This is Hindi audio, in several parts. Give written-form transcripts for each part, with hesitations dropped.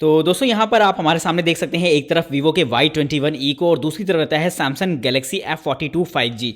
तो दोस्तों यहाँ पर आप हमारे सामने देख सकते हैं एक तरफ Vivo के Y21e को और दूसरी तरफ रहता है Samsung Galaxy F42 5G।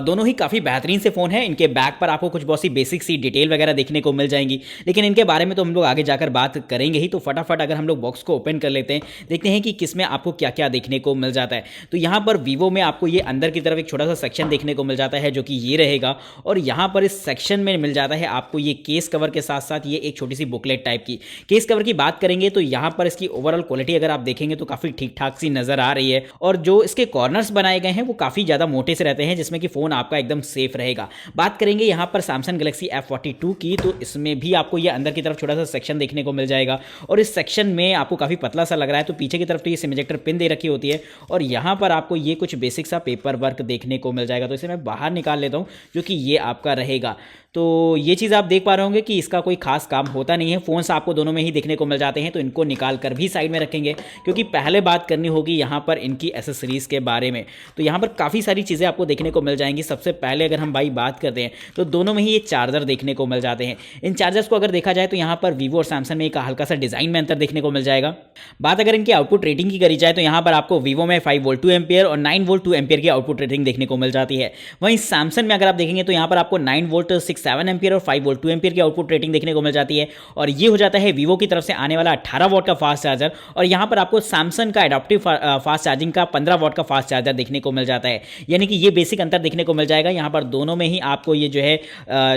दोनों ही काफ़ी बेहतरीन से फ़ोन है। इनके बैक पर आपको कुछ बहुत सी बेसिक सी डिटेल वगैरह देखने को मिल जाएंगी, लेकिन इनके बारे में तो हम लोग आगे जाकर बात करेंगे ही। तो फटाफट अगर हम लोग बॉक्स को ओपन कर लेते हैं, देखते हैं कि किसमें आपको क्या क्या देखने को मिल जाता है। तो यहाँ पर Vivo में आपको ये अंदर की तरफ एक छोटा सा सेक्शन देखने को मिल जाता है जो कि ये रहेगा, और यहाँ पर इस सेक्शन में मिल जाता है आपको ये केस कवर के साथ साथ ये एक छोटी सी बुकलेट टाइप की। केस कवर की बात करेंगे तो यहाँ पर इसकी ओवरऑल क्वालिटी अगर आप देखेंगे तो काफ़ी ठीक ठाक सी नज़र आ रही है, और जो इसके कॉर्नर्स बनाए गए हैं वो काफ़ी ज़्यादा मोटे से रहते हैं, जिसमें कि फ़ोन आपका एकदम सेफ रहेगा। बात करेंगे यहाँ पर Samsung Galaxy F42 की, तो इसमें भी आपको ये अंदर की तरफ छोटा सा सेक्शन देखने को मिल जाएगा, और इस सेक्शन में आपको काफ़ी पतला सा लग रहा है। तो पीछे की तरफ तो ये सिम इजेक्टर पिन दे रखी होती है, और यहाँ पर आपको ये कुछ बेसिक सा पेपर वर्क देखने को मिल जाएगा। तो इसे मैं बाहर निकाल लेता हूँ, जो कि ये आपका रहेगा। तो ये चीज़ आप देख पा रहे होंगे कि इसका कोई खास काम होता नहीं है। फ़ोन्स आपको दोनों में ही देखने को मिल जाते हैं, तो इनको निकाल कर भी साइड में रखेंगे, क्योंकि पहले बात करनी होगी यहाँ पर इनकी एसेसरीज़ के बारे में। तो यहाँ पर काफ़ी सारी चीज़ें आपको देखने को मिल जाएंगी। सबसे पहले अगर हम भाई बात करते हैं तो दोनों में ही ये चार्जर देखने को मिल जाते हैं। इन चार्जर्स को अगर देखा जाए तो यहाँ पर Vivo और Samsung में एक हल्का सा डिज़ाइन में अंतर देखने को मिल जाएगा। बात अगर इनकी आउटपुट रेटिंग की करी जाए तो यहाँ पर आपको Vivo में 5 वोल्ट 2 एम्पियर और 9 वोल्ट 2 एम्पियर की आउटपुट रेटिंग देखने को मिल जाती है। वहीं Samsung में अगर आप देखेंगे तो यहाँ पर आपको 9 वोल्ट 6-7 एम्पियर और 5 वोल्ट 2 एम्पियर की आउटपुट रेटिंग देखने को मिल जाती है, और ये हो जाता है Vivo की तरफ से आने वाला 18 वॉट का फास्ट चार्जर, और यहाँ पर आपको Samsung का एडॉप्टिव फास्ट चार्जिंग का 15 वॉट का फास्ट चार्जर देखने को मिल जाता है। यानी कि ये बेसिक अंतर देखने को मिल जाएगा। यहाँ पर दोनों में ही आपको ये जो है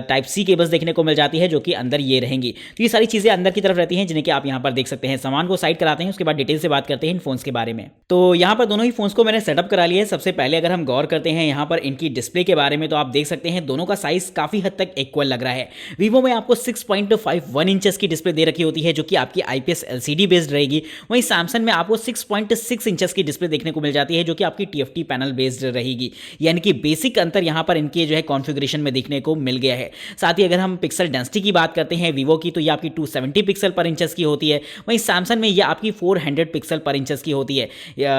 टाइप सी केबल्स देखने को मिल जाती है, जो कि अंदर ये रहेंगी। तो ये सारी चीज़ें अंदर की तरफ रहती हैं, जिन्हें कि आप यहाँ पर देख सकते हैं। सामान को साइड कराते हैं, उसके बाद डिटेल से बात करते हैं इन फोन्स के बारे में। तो यहाँ पर दोनों ही फोन्स को मैंने सेटअप करा लिया है। सबसे पहले अगर हम गौर करते हैं यहाँ पर इनकी डिस्प्ले के बारे में, तो आप देख सकते हैं दोनों का साइज काफ़ी हद तक इक्वल लग रहा है। Vivo में आपको 6.51 इंचेस की डिस्प्ले दे रखी होती है, जो कि आपकी IPS LCD बेस्ड रहेगी। वहीं Samsung में आपको 6.6 इंचेस की डिस्प्ले देखने को मिल जाती है, जो कि आपकी TFT पैनल बेस्ड रहेगी। यानी कि बेसिक अंतर यहाँ पर इनके जो है कॉन्फ़िगरेशन में देखने को मिल गया है। साथ ही अगर हम पिक्सल डेंसिटी की बात करते हैं Vivo की, तो ये आपकी 270 पिक्सल पर इंचेस की होती है। वहीं Samsung में ये आपकी 400 पिक्सल पर इंचेस की होती है,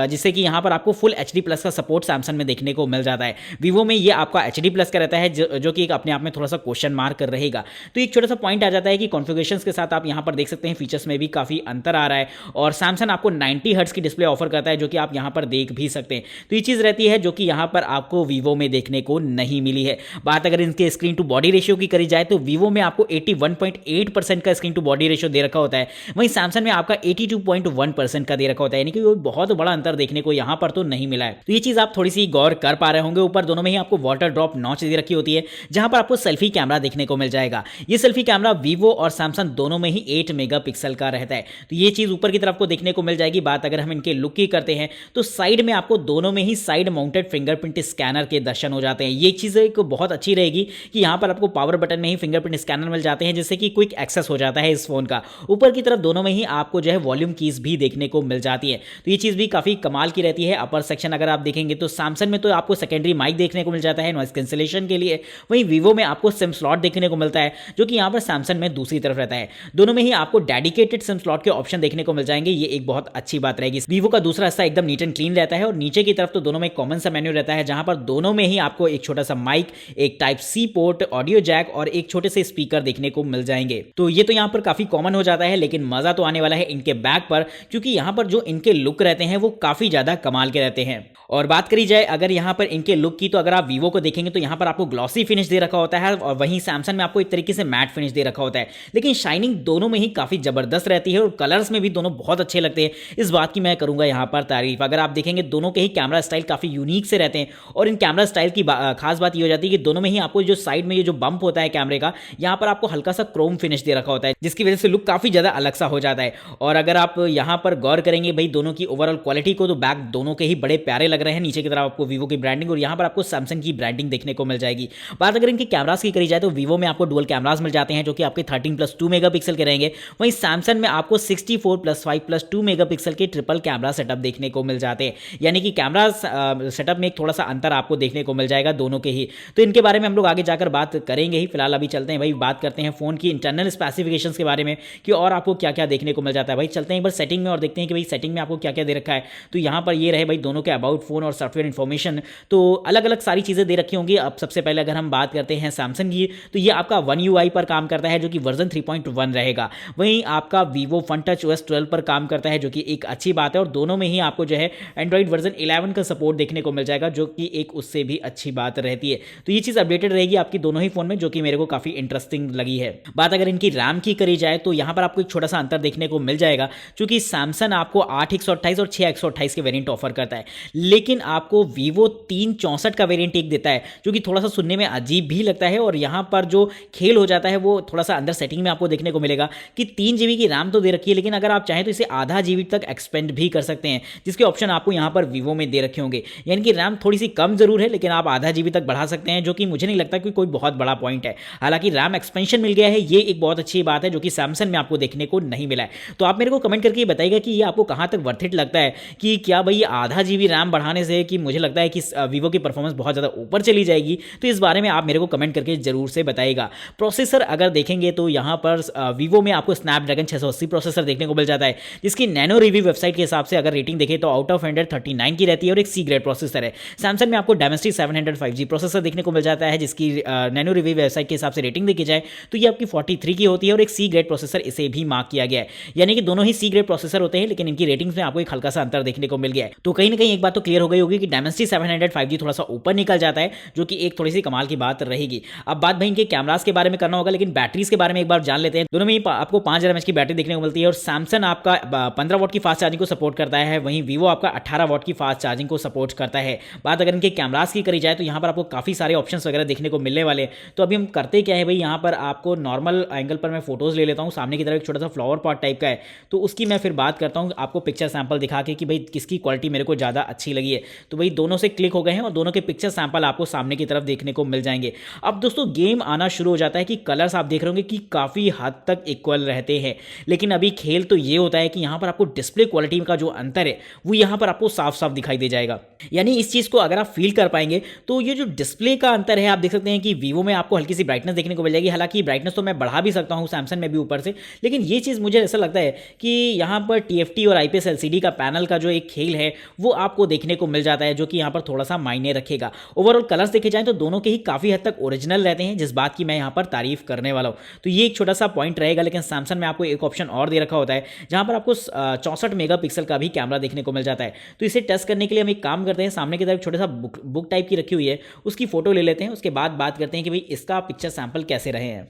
जिससे कि यहाँ पर आपको फुल HD प्लस का सपोर्ट Samsung में देखने को मिल जाता है। Vivo में ये आपका HD प्लस का रहता है, जो कि एक अपने आप में थोड़ा सा क्वेश्चन मार्क रहेगा। तो एक छोटा सा पॉइंट आ जाता है कि कॉन्फ़िगरेशंस के साथ आप यहाँ पर देख सकते हैं फीचर्स में भी काफ़ी अंतर आ रहा है, और Samsung आपको 90 हर्ट्ज की डिस्प्ले ऑफर करता है, जो कि आप यहाँ पर देख भी सकते हैं। तो ये चीज़ रहती है जो कि यहाँ पर आपको Vivo में देखने को नहीं मिली है। बात अगर इनके स्क्रीन टू बॉडी रेशियो की करी जाए तो Vivo में आपको 81.8% का स्क्रीन टू बॉडी रेशियो दे रखा होता है, वहीं Samsung में आपका 82.1% का दे रखा होता है। यानी कि वो बहुत बड़ा अंतर देखने को यहाँ पर तो नहीं मिला है। तो ये चीज़ आप थोड़ी सी गौर कर पा रहे होंगे। ऊपर दोनों में ही आपको वाटर ड्रॉप नॉच दे रखी होती है, जहाँ पर आपको सेल्फी कैमरा देखने को मिल जाएगा। ये सेल्फी कैमरा Vivo और Samsung दोनों में ही 8 मेगापिक्सल का रहता है। तो ये चीज़ ऊपर की तरफ को देखने को मिल जाएगी। बात अगर हम इनके लुक की करते हैं तो साइड में आपको दोनों में ही साइड माउंटेड फिंगरप्रिंट स्कैनर के दर्शन हो जाते हैं। ये चीज़ एक बहुत अच्छी रहेगी कि यहाँ पर आपको पावर बटन में ही फिंगरप्रिंट स्कैनर मिल जाते हैं, जिससे कि क्विक एक्सेस हो जाता है इस फोन का। ऊपर की तरफ दोनों में ही आपको जो है वॉल्यूम कीज भी देखने को मिल जाती है। तो ये चीज़ भी काफ़ी कमाल की रहती है। अपर सेक्शन अगर आप देखेंगे तो Samsung में तो आपको सेकेंडरी माइक देखने को मिल जाता है नॉइस कैंसिलेशन के लिए, वहीं Vivo में आपको सिम स्लॉट देखने को मिलता है, जो कि यहाँ पर Samsung में दूसरी तरफ रहता है। दोनों में ही आपको डेडिकेटेड सिम स्लॉट के ऑप्शन देखने को मिल जाएंगे। ये एक बहुत अच्छी बात रहेगी। Vivo का दूसरा हिस्सा एकदम नीट एंड क्लीन रहता है, और नीचे की तरफ तो दोनों में कॉमन सा मेन्यू रहता है, जहां पर दोनों में ही आपको एक छोटा सा माइक, एक type C port, audio jack और एक छोटे से स्पीकर देखने को मिल जाएंगे। तो ये तो यहाँ पर काफी कॉमन हो जाता है, लेकिन मजा तो आने वाला है इनके बैक पर, क्योंकि यहाँ पर जो इनके लुक रहते हैं वो काफी ज्यादा कमाल के रहते हैं। और बात करी जाए अगर यहाँ पर इनके लुक की, तो अगर आप Vivo को देखेंगे तो यहाँ पर आपको ग्लॉसी फिनिश दे रखा होता है, और वहीं Samsung में आपको एक तरीके से मैट फिनिश दे रखा होता है। लेकिन शाइनिंग दोनों में ही काफ़ी ज़बरदस्त रहती है, और कलर्स में भी दोनों बहुत अच्छे लगते हैं। इस बात की मैं करूँगा यहाँ पर तारीफ। अगर आप देखेंगे दोनों के ही कैमरा स्टाइल काफ़ी यूनिक से रहते हैं, और इन कैमरा स्टाइल की खास बात ये हो जाती है कि दोनों में ही आपको जो साइड में ये जो बम्प होता है कैमरे का, यहाँ पर आपको हल्का सा क्रोम फिनिश दे रखा होता है, जिसकी वजह से लुक काफ़ी ज़्यादा अलग सा हो जाता है। और अगर आप यहाँ पर गौर करेंगे भाई दोनों की ओवरऑल क्वालिटी को, तो बैक दोनों के ही बड़े प्यारे लग रहे हैं। नीचे की तरफ आपको Vivo की ब्रांडिंग और यहाँ पर आपको Samsung की ब्रांडिंग देखने को मिल जाएगी। बात अगर इनके कैमरास की करी जाए तो Vivo में आपको डुअल कैमरास मिल जाते हैं, जो कि आपके 13+2 मेगापिक्सल के रहेंगे। वहीं Samsung में आपको 64+5+2 मेगापिक्सल के ट्रिपल कैमरा सेटअप देखने को मिल जाते हैं। यानी कि कैमरा सेटअप में एक थोड़ा सा अंतर आपको देखने को मिल जाएगा दोनों के ही। तो इनके बारे में हम लोग आगे जाकर बात करेंगे ही। फिलहाल अभी चलते हैं भाई, बात करते हैं फोन की इंटरनल स्पेसिफिकेशंस के बारे में कि और आपको क्या क्या देखने को मिल जाता है। भाई चलते हैं एक बार सेटिंग में और देखते हैं कि भाई सेटिंग में आपको क्या क्या दे रखा है। तो यहाँ पर ये रहे भाई दोनों के अबाउट फोन और सॉफ्टवेयर इन्फॉर्मेशन, तो अलग अलग सारी चीज़ें दे रखी होंगी। अब सबसे पहले अगर हम बात करते हैं Samsung करेंगी तो ये आपका वन UI पर काम करता है जो कि वर्जन 3.1 रहेगा। वहीं आपका Vivo Fun Touch OS 12 पर काम करता है जो कि एक अच्छी बात है, और दोनों में ही आपको जो है एंड्रॉइड वर्जन 11 का सपोर्ट देखने को मिल जाएगा जो कि एक उससे भी अच्छी बात रहती है। तो ये चीज़ अपडेटेड रहेगी आपकी दोनों ही फोन में, जो कि मेरे को काफ़ी इंटरेस्टिंग लगी है। बात अगर इनकी रैम की करी जाए तो यहाँ पर आपको एक छोटा सा अंतर देखने को मिल जाएगा, क्योंकि सैमसंग आपको 8 128 और 6 128 के वेरिएंट ऑफर करता है, लेकिन आपको Vivo 364 का वेरिएंट एक देता है जो कि थोड़ा सा सुनने में अजीब भी लगता है। और यहाँ पर जो खेल हो जाता है वो थोड़ा सा अंदर सेटिंग में आपको देखने को मिलेगा कि 3 GB की रैम तो दे रखी है, लेकिन अगर आप चाहें तो इसे आधा GB तक एक्सपेंड भी कर सकते हैं, जिसके ऑप्शन आपको यहाँ पर Vivo में दे रखे होंगे। यानी कि रैम थोड़ी सी कम जरूर है, लेकिन आप आधा GB तक बढ़ा सकते हैं, जो कि मुझे नहीं लगता कि कोई बहुत बड़ा पॉइंट है। हालांकि रैम एक्सपेंशन मिल गया है, ये एक बहुत अच्छी बात है जो कि सैमसंग में आपको देखने को नहीं मिला है। तो आप मेरे को कमेंट करके बताइएगा कि ये आपको कहां तक वर्थ इट लगता है, कि क्या भाई आधा GB रैम बढ़ाने से कि मुझे लगता है कि Vivo की परफॉर्मेंस बहुत ज़्यादा ऊपर चली जाएगी। तो इस बारे में आप मेरे को कमेंट करके जरूर से बताइएगा। प्रोसेसर अगर देखेंगे तो यहाँ पर Vivo में आपको स्नैपड्रैगन 680 प्रोसेसर देखने को मिल जाता है, जिसकी नैनो रिव्यू वेबसाइट के हिसाब से अगर रेटिंग देखें तो आउट ऑफ 100 39 की रहती है और एक सी ग्रेड प्रोसेसर है। सैमसंग में आपको डायमेंसिटी 700 5G प्रोसेसर देखने को मिल जाता है, जिसकी नैनो रिव्यू वेबसाइट के हिसाब से रेटिंग देखी जाए तो ये आपकी 43 की होती है और एक सी ग्रेड प्रोसेसर इसे भी मार्क किया गया है। यानी कि दोनों ही सी ग्रेड प्रोसेसर होते हैं, लेकिन इनकी रेटिंग्स में आपको एक हल्का सा अंतर देखने को मिल गया है। तो कहीं ना कहीं एक बात तो क्लियर हो गई होगी कि डायमेंसिटी 700 5G थोड़ा सा ऊपर निकल जाता है, जो कि एक थोड़ी सी कमाल की बात रहेगी। अब बात भाई इनके कैमरास के बारे में करना होगा, लेकिन बैटरीज के बारे में एक बार जान लेते हैं। दोनों में आपको 5000 mAh की बैटरी देखने को मिलती है और सैमसंग आपका 15 वॉट की फास्ट चार्जिंग को सपोर्ट करता है, वहीं Vivo आपका 18 वॉट की फास्ट चार्जिंग को सपोर्ट करता है। बात अगर इनके कैमरास की करी जाए तो यहाँ पर आपको काफी सारे ऑप्शंस वगैरह देखने को मिलने वाले हैं। तो अभी हम करते क्या है भाई, यहाँ पर आपको नॉर्मल एंगल पर मैं फोटोज ले लेता हूँ। सामने की तरफ एक छोटा सा फ्लावर पॉट टाइप का है, तो उसकी मैं फिर बात करता हूँ आपको पिक्चर सैंपल दिखा के कि भाई किसकी क्वालिटी मेरे को ज़्यादा अच्छी लगी है। तो भाई दोनों से क्लिक हो गए हैं और दोनों के पिक्चर सैंपल आपको सामने की तरफ देखने को मिल जाएंगे। अब दोस्तों गेम आना शुरू हो जाता है कि कलर्स आप देख रहे होंगे कि काफ़ी हद तक इक्वल रहते हैं, लेकिन अभी खेल तो ये होता है कि यहाँ पर आपको डिस्प्ले क्वालिटी का जो अंतर है वो यहाँ पर आपको साफ साफ दिखाई दे जाएगा। यानी इस चीज़ को अगर आप फील कर पाएंगे तो ये जो डिस्प्ले का अंतर है, आप देख सकते हैं कि Vivo में आपको हल्की सी ब्राइटनेस देखने को मिल जाएगी। हालांकि ब्राइटनेस तो मैं बढ़ा भी सकता हूँ सैमसंग में भी ऊपर से, लेकिन ये चीज़ मुझे ऐसा लगता है कि यहाँ पर TFT और IPS LCD का पैनल का जो एक खेल है वो आपको देखने को मिल जाता है, जो कि यहाँ पर थोड़ा सा मायने रखेगा। ओवरऑल कलर्स देखे जाएं तो दोनों के ही काफ़ी हद तक ओरिजिनल रहते हैं, जिस बात की मैं यहाँ पर तारीफ करने वाला हूँ। तो ये एक छोटा सा पॉइंट रहेगा। लेकिन सैमसंग में आपको एक ऑप्शन और दे रखा होता है जहाँ पर आपको 64 मेगापिक्सल का भी कैमरा देखने को मिल जाता है। तो इसे टेस्ट करने के लिए हम एक काम करते हैं, सामने की तरफ छोटा सा बुक टाइप की रखी हुई है, उसकी फोटो ले लेते हैं। उसके बाद बात करते हैं कि भाई इसका पिक्चर सैंपल कैसे रहे हैं।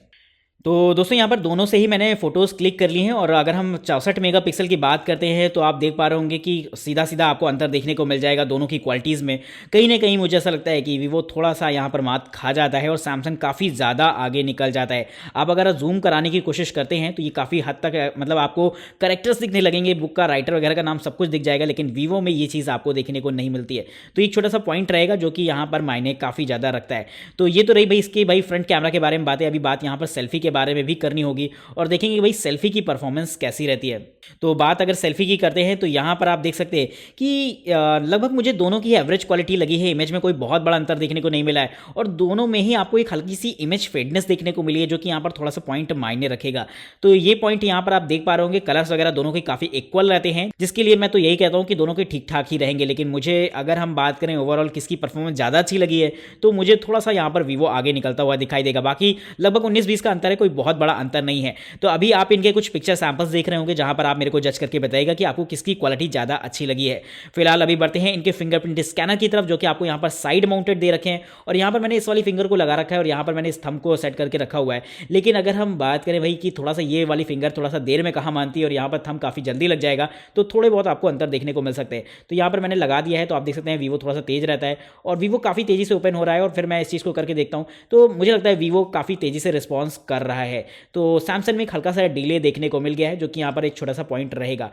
तो दोस्तों यहाँ पर दोनों से ही मैंने फोटोज़ क्लिक कर ली हैं, और अगर हम 64 मेगापिक्सल की बात करते हैं तो आप देख पा रहे होंगे कि सीधा सीधा आपको अंतर देखने को मिल जाएगा दोनों की क्वालिटीज़ में। कहीं ना कहीं मुझे ऐसा लगता है कि Vivo थोड़ा सा यहाँ पर मात खा जाता है और सैमसंग काफ़ी ज़्यादा आगे निकल जाता है। आप अगर जूम कराने की कोशिश करते हैं तो ये काफ़ी हद तक मतलब आपको करेक्टर्स दिखने लगेंगे, बुक का राइटर वगैरह का नाम सब कुछ दिख जाएगा, लेकिन Vivo में ये चीज़ आपको देखने को नहीं मिलती है। तो एक छोटा सा पॉइंट रहेगा जो कि यहाँ पर मायने काफ़ी ज़्यादा रखता है। तो ये तो रही भाई इसके भाई फ्रंट कैमरा के बारे में बात है। अभी बात यहाँ पर सेल्फी के बारे में भी करनी होगी और देखेंगे भाई सेल्फी की परफॉर्मेंस कैसी रहती है। तो बात अगर सेल्फी की करते हैं तो यहां पर आप देख सकते हैं कि लगभग मुझे दोनों की एवरेज क्वालिटी लगी है। इमेज में कोई बहुत बड़ा अंतर देखने को नहीं मिला है और दोनों में ही आपको एक हल्की सी इमेज फेडनेस देखने को मिली है, जो कि यहां पर थोड़ा सा पॉइंट मायने रखेगा। तो ये पॉइंट यहां पर आप देख पा रहे होंगे, कलर्स वगैरह दोनों के काफी इक्वल रहते हैं, जिसके लिए मैं तो यही कहता हूं कि दोनों के ठीक ठाक ही रहेंगे। लेकिन मुझे अगर हम बात करें ओवरऑल किसकी परफॉर्मेंस ज्यादा अच्छी लगी है तो मुझे थोड़ा सा यहां पर Vivo आगे निकलता हुआ दिखाई देगा। बाकी लगभग 19-20 का अंतर है, कोई बहुत बड़ा अंतर नहीं है। तो अभी आप इनके कुछ पिक्चर सैंपल्स देख रहे होंगे जहां पर आप मेरे को जज करके बताइएगा कि आपको किसकी क्वालिटी ज़्यादा अच्छी लगी है। फिलहाल अभी बढ़ते हैं इनके फिंगरप्रिंट स्कैनर की तरफ, जो कि आपको यहाँ पर साइड माउंटेड दे रखे हैं और यहाँ पर मैंने इस वाली फिंगर को लगा रखा है और यहाँ पर मैंने इस थंब को सेट करके रखा हुआ है। लेकिन अगर हम बात करें भाई कि थोड़ा सा ये वाली फिंगर थोड़ा सा देर में कहाँ मानती है और यहाँ पर थंब काफ़ी जल्दी लग जाएगा, तो थोड़े बहुत आपको अंतर देखने को मिल सकते हैं। तो यहाँ पर मैंने लगा दिया है, तो आप देख सकते हैं Vivo थोड़ा सा तेज रहता है और Vivo काफ़ी तेज़ी से ओपन हो रहा है। और फिर मैं इस चीज़ को करके देखता हूँ तो मुझे लगता है Vivo काफ़ी तेज़ी से रिस्पॉन्स कर रहा है। तो सैमसंग में एक हल्का सा डिले देखने को मिल गया है, जो कि यहाँ पर एक छोटा सा पॉइंट रहेगा।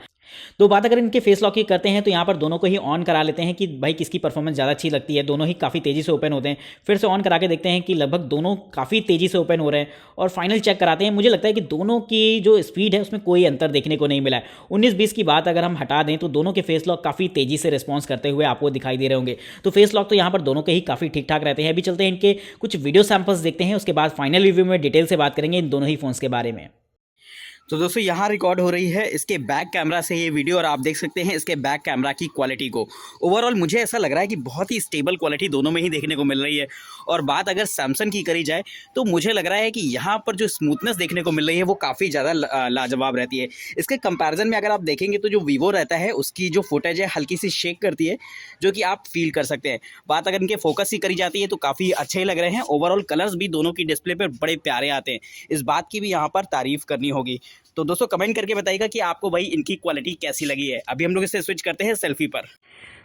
तो बात अगर इनके फेस लॉक की करते हैं तो यहाँ पर दोनों को ही ऑन करा लेते हैं कि भाई किसकी परफॉर्मेंस ज़्यादा अच्छी लगती है। दोनों ही काफ़ी तेज़ी से ओपन होते हैं। फिर से ऑन करा के देखते हैं कि लगभग दोनों काफ़ी तेज़ी से ओपन हो रहे हैं और फाइनल चेक कराते हैं। मुझे लगता है कि दोनों की जो स्पीड है उसमें कोई अंतर देखने को नहीं मिला है। 19-20 की बात अगर हम हटा दें तो दोनों के फेस लॉक काफ़ी तेज़ी से रिस्पॉन्स करते हुए आपको दिखाई दे रहे होंगे। तो फेस लॉक तो यहाँ पर दोनों के ही काफ़ी ठीक ठाक रहते हैं। अभी चलते हैं इनके कुछ वीडियो सैंपल्स देखते हैं, उसके बाद फाइनल रिव्यू में डिटेल से बात करेंगे इन दोनों ही फोन्स के बारे में। तो दोस्तों यहाँ रिकॉर्ड हो रही है इसके बैक कैमरा से ये वीडियो और आप देख सकते हैं इसके बैक कैमरा की क्वालिटी को। ओवरऑल मुझे ऐसा लग रहा है कि बहुत ही स्टेबल क्वालिटी दोनों में ही देखने को मिल रही है। और बात अगर सैमसंग की करी जाए तो मुझे लग रहा है कि यहाँ पर जो स्मूथनेस देखने को मिल रही है वो काफ़ी ज़्यादा लाजवाब रहती है। इसके कंपैरिजन में अगर आप देखेंगे तो जो वीवो रहता है उसकी जो फुटेज है हल्की सी शेक करती है, जो कि आप फील कर सकते हैं। बात अगर इनके फोकस की करी जाती है तो काफ़ी अच्छे लग रहे हैं। ओवरऑल कलर्स भी दोनों की डिस्प्ले पर बड़े प्यारे आते हैं, इस बात की भी यहाँ पर तारीफ़ करनी होगी। तो दोस्तों कमेंट करके बताइएगा कि आपको भाई इनकी क्वालिटी कैसी लगी है। अभी हम लोग इससे स्विच करते हैं सेल्फी पर।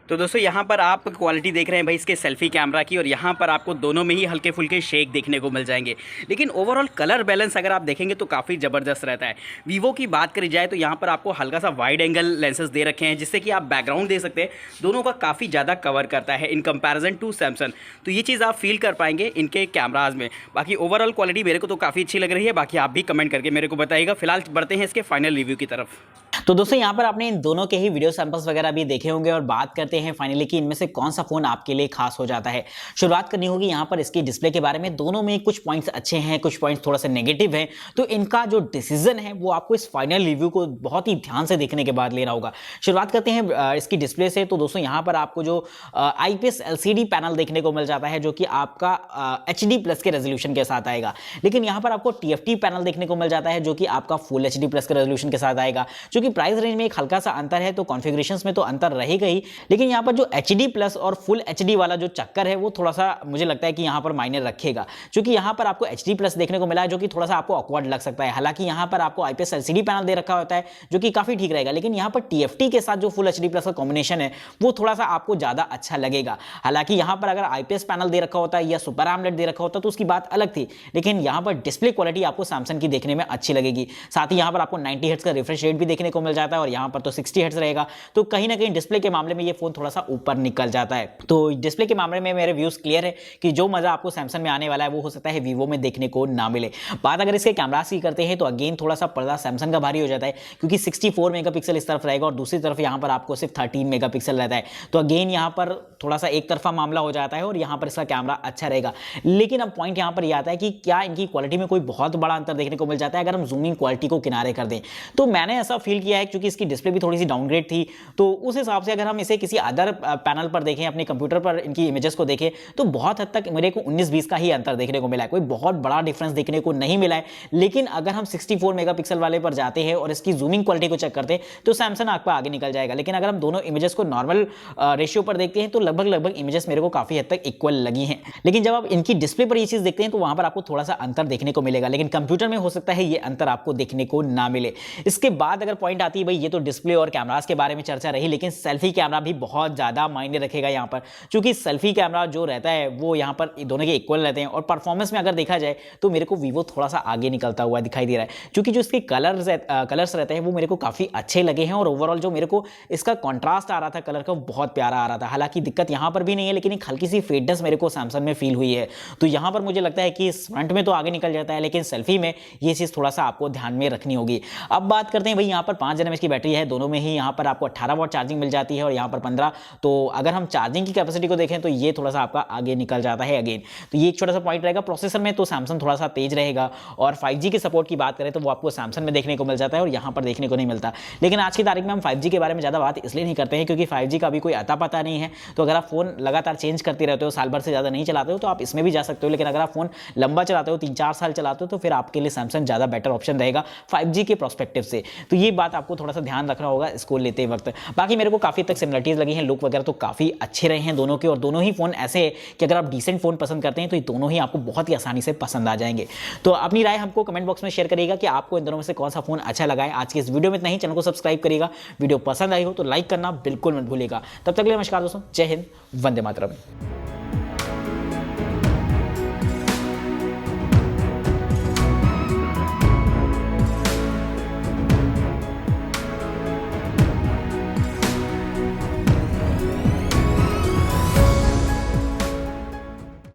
तो दोस्तों यहाँ पर आप क्वालिटी देख रहे हैं भाई इसके सेल्फी कैमरा की, और यहाँ पर आपको दोनों में ही हल्के फुल्के शेक देखने को मिल जाएंगे। लेकिन ओवरऑल कलर बैलेंस अगर आप देखेंगे तो काफ़ी ज़बरदस्त रहता है। वीवो की बात करी जाए तो यहाँ पर आपको हल्का सा वाइड एंगल लेंसेज दे रखे हैं, जिससे कि आप बैकग्राउंड देख सकते हैं दोनों का काफ़ी ज़्यादा कवर करता है इन कंपेरिजन टू सैमसंग। तो ये चीज़ आप फील कर पाएंगे इनके कैमराज में। बाकी ओवरऑल क्वालिटी मेरे को तो काफ़ी अच्छी लग रही है, बाकी आप भी कमेंट करके मेरे को बताइएगा। फिलहाल बढ़ते हैं इसके फाइनल रिव्यू की तरफ। तो दोस्तों यहाँ पर आपने इन दोनों के ही वीडियो सैंपल्स वगैरह भी देखे होंगे और बात करते हैं फाइनली कि इनमें से कौन सा फोन आपके लिए खास हो जाता है। शुरुआत करनी होगी यहाँ पर इसकी डिस्प्ले के बारे में। दोनों में कुछ पॉइंट्स अच्छे हैं, कुछ पॉइंट्स थोड़ा सा नेगेटिव हैं। तो इनका जो डिसीजन है वो आपको इस फाइनल रिव्यू को बहुत ही ध्यान से देखने के बाद लेना होगा। शुरुआत करते हैं इसकी डिस्प्ले से। तो दोस्तों यहाँ पर आपको जो IPS LCD पैनल देखने को मिल जाता है, जो कि आपका HD+ के रेजोल्यूशन के साथ आएगा। लेकिन यहाँ पर आपको TFT पैनल देखने को मिल जाता है, जो कि आपका फुल HD+ के रेजोल्यूशन के साथ आएगा। जो कि प्राइस रेंज में एक हल्का सा अंतर है, तो कॉन्फ़िगरेशंस में तो अंतर रहेगा ही, लेकिन यहाँ पर जो HD+ और फुल HD वाला जो चक्कर है वो थोड़ा सा मुझे लगता है कि यहाँ पर मायने रखेगा। क्योंकि यहाँ पर आपको HD+ देखने को मिला है, जो कि थोड़ा सा आपको ऑकवर्ड लग सकता है। हालांकि यहाँ पर आपको IPS LCD पैनल दे रखा होता है, जो कि काफी ठीक रहेगा। लेकिन यहाँ पर TFT के साथ जो फुल HD+ का कॉम्बिनेशन है वो थोड़ा सा आपको ज्यादा अच्छा लगेगा। हालांकि यहाँ पर अगर IPS पैनल दे रखा होता है या सुपर AMOLED दे रखा होता तो उसकी बात अलग थी, लेकिन यहाँ पर डिस्प्ले क्वालिटी आपको सैमसंग की देखने में अच्छी लगेगी। साथ ही यहाँ पर आपको 90 हर्ट्ज का रिफ्रेश रेट भी देखने को मिल जाता है, और यहाँ पर तो 60 हर्ट्ज रहेगा। तो कहीं ना कहीं डिस्प्ले के मामले में ये फोन थोड़ा सा ऊपर निकल जाता है। तो डिस्प्ले के मामले में मेरे व्यूज क्लियर है कि जो मजा आपको सैमसंग में आने वाला है वो हो सकता है वीवो में देखने को ना मिले। बात अगर इसके कैमरास की करते हैं तो अगेन थोड़ा सा पर्दा सैमसंग का भारी हो जाता है, क्योंकि 64 मेगापिक्सल इस तरफ रहेगा और दूसरी तरफ यहाँ पर आपको सिर्फ 13 मेगापिक्सल रहता है। तो अगेन यहाँ पर थोड़ा सा एक तरफा मामला हो जाता है, और यहाँ पर इसका कैमरा अच्छा रहेगा। लेकिन अब पॉइंट यहाँ पर यह आता है कि क्या इनकी क्वालिटी में कोई बहुत बड़ा अंतर देखने को मिल जाता है अगर हम जूमिंग क्वालिटी को किनारे कर दें। तो मैंने ऐसा फील किया है, क्योंकि इसकी डिस्प्ले भी थोड़ी सी डाउनग्रेड थी, तो उस हिसाब से अगर हम इसे किसी अदर पैनल पर देखें, अपने कंप्यूटर पर इनकी इमेजेस को देखें, तो बहुत हद तक मेरे को 19-20 का ही अंतर देखने को मिला है। कोई बहुत बड़ा डिफरेंस देखने को नहीं मिला है। लेकिन अगर हम 64 मेगापिक्सल वाले पर जाते हैं और इसकी जूमिंग क्वालिटी को चेक करते हैं तो सैमसंग आपको आगे निकल जाएगा। लेकिन अगर हम दोनों इमेजेस को नॉर्मल रेशियो पर देखते हैं तो लगभग इमेजेस मेरे को काफी हद तक इक्वल लगी हैं। लेकिन जब आप इनकी डिस्प्ले पर ये चीज देखते हैं तो वहां पर आपको थोड़ा सा अंतर देखने को मिलेगा, लेकिन कंप्यूटर में हो सकता है ये अंतर आपको देखने को ना मिले। इसके बाद अगर पॉइंट आती है भाई, ये तो डिस्प्ले और कैमरास के बारे में चर्चा रही, लेकिन सेल्फी कैमरा भी बहुत ज्यादा मायने रखेगा यहाँ पर। क्योंकि सेल्फी कैमरा जो रहता है वो यहाँ पर दोनों के इक्वल रहते हैं, और परफॉर्मेंस में अगर देखा जाए तो मेरे को वीवो थोड़ा सा आगे निकलता हुआ दिखाई दे रहा है। क्योंकि जो इसके कलर्स रहते हैं वो मेरे को काफी अच्छे लगे हैं, और ओवरऑल जो मेरे को इसका कॉन्ट्रास्ट आ रहा था कलर का वो बहुत प्यारा आ रहा था। हालांकि दिक्कत यहाँ पर भी नहीं है, लेकिन एक हल्की सी फेडनेस मेरे को सैमसंग में फील हुई है। तो यहाँ पर मुझे लगता है कि फ्रंट में तो आगे निकल जाता है, लेकिन सेल्फी में ये चीज थोड़ा सा आपको ध्यान में रखनी होगी। अब बात करते हैं भाई, यहाँ पर 5 mAh की बैटरी है दोनों में ही। यहाँ पर आपको 18 वाट चार्जिंग मिल जाती है और यहाँ पर 15। तो अगर हम चार्जिंग की कैपेसिटी को देखें तो ये थोड़ा सा आपका आगे निकल जाता है अगेन। तो ये एक छोटा सा पॉइंट रहेगा। प्रोसेसर में तो सैमसंग थोड़ा सा तेज रहेगा, और 5G के सपोर्ट की बात करें तो वो आपको सैमसंग में देखने को मिल जाता है और यहाँ पर देखने को नहीं मिलता। लेकिन आज की तारीख में हम 5G के बारे में ज़्यादा बात इसलिए नहीं करते हैं क्योंकि 5G का अभी कोई अता पता नहीं है। तो अगर आप फोन लगातार चेंज करते रहते हो, साल भर से ज़्यादा नहीं चलाते हो, तो आप इसमें भी जा सकते हो। लेकिन अगर आप फोन लंबा चलाते हो, 3-4 साल चलाते हो, तो फिर आपके लिए सैमसंग ज़्यादा बेटर ऑप्शन रहेगा 5G के प्रोस्पेक्टिव से। तो ये बात आपको थोड़ा सा ध्यान रखना होगा इसको लेते वक्त। बाकी मेरे को काफ़ी तक सिमिलरिटीज़ लगी हैं, लुक वगैरह तो काफ़ी अच्छे रहे हैं दोनों के, और दोनों ही फोन ऐसे हैं कि अगर आप डिसेंट फोन पसंद करते हैं तो ये दोनों ही आपको बहुत ही आसानी से पसंद आ जाएंगे। तो अपनी राय हमको कमेंट बॉक्स में शेयर करिएगा कि आपको इन दोनों में से कौन सा फोन अच्छा लगा है। आज की इस वीडियो में इतना ही। चैनल को सब्सक्राइब करिएगा। वीडियो पसंद आई हो तो लाइक करना बिल्कुल मत भूलिएगा। तब तक के लिए नमस्कार दोस्तों, जय हिंद, वंदे मातरम।